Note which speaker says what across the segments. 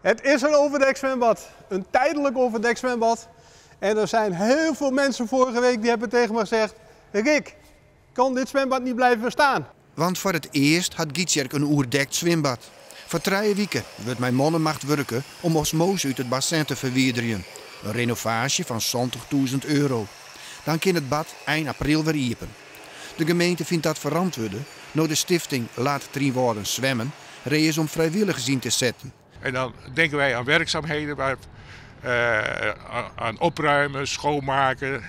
Speaker 1: Het is een overdekszwembad, een tijdelijk overdekszwembad. En er zijn heel veel mensen vorige week die hebben tegen me gezegd: Rick, kan dit zwembad niet blijven staan?
Speaker 2: Want voor het eerst had Gietjerk een oerdekt zwembad. Voor 3 weken wordt mijn mannenmacht werken om osmose uit het bassin te verwijderen. Een renovatie van €70.000. Dan kan het bad eind april weer open. De gemeente vindt dat verantwoord. Nou de stichting Laat Trieworden zwemmen is om vrijwilligers in te zetten.
Speaker 3: En dan denken wij aan werkzaamheden, aan opruimen, schoonmaken,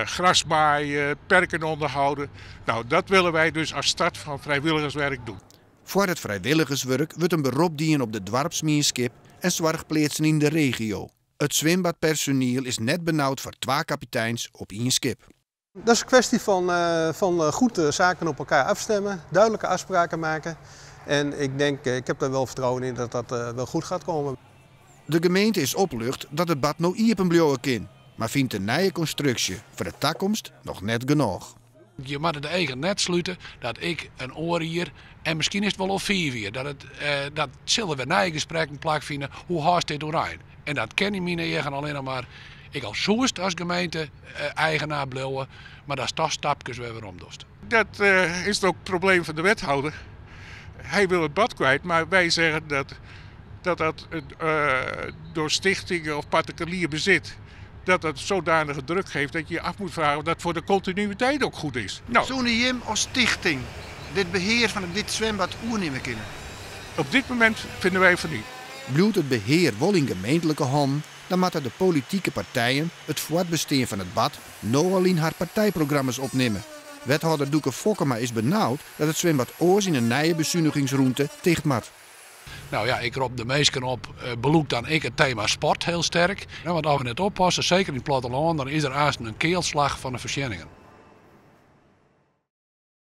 Speaker 3: gras maaien, perken onderhouden. Nou, dat willen wij dus als start van vrijwilligerswerk doen.
Speaker 2: Voor het vrijwilligerswerk wordt een beroep dienen op de dorpsmierskip en zorgplaatsen in de regio. Het zwembadpersoneel is net benauwd voor 2 kapiteins op 1 skip.
Speaker 1: Dat is een kwestie van goed zaken op elkaar afstemmen, duidelijke afspraken maken. En ik heb er wel vertrouwen in dat dat wel goed gaat komen.
Speaker 2: De gemeente is oplucht dat het bad nou iepen blijven kan, maar vindt een nieuwe constructie voor de toekomst nog net genoeg.
Speaker 4: Je moet het eigen net sluiten dat ik een oor hier en misschien is het wel al 4 weer. Dat zullen we nieuwe gesprekken plaatsvinden. Hoe haast dit doorheen? En dat ken ik niet eigen alleen nog maar. Ik als zoest als gemeente eigenaar blijven, maar dat is toch stapjes weer weer omdost.
Speaker 3: Dat is ook het probleem van de wethouder. Hij wil het bad kwijt, maar wij zeggen dat door stichtingen of particulier bezit, dat zodanige druk geeft dat je je af moet vragen of dat voor de continuïteit ook goed is. Nou,
Speaker 2: Zo'n Jim als stichting dit beheer van dit zwembad oernemen kunnen.
Speaker 3: Op dit moment vinden wij van niet.
Speaker 2: Blijft het beheer wel in gemeentelijke handen, dan moeten de politieke partijen het voortbestaan van het bad nou al in haar partijprogramma's opnemen. Wethouder Doeke Fokkema is benauwd dat het zwembad oors in een nieuwe bezuinigingsroute tegen mat.
Speaker 4: Nou ja, ik roep de meesten op, beloek dan ik het thema sport heel sterk. Want als we het oppassen, zeker in het platteland, dan is er haast een keelslag van de verschenningen.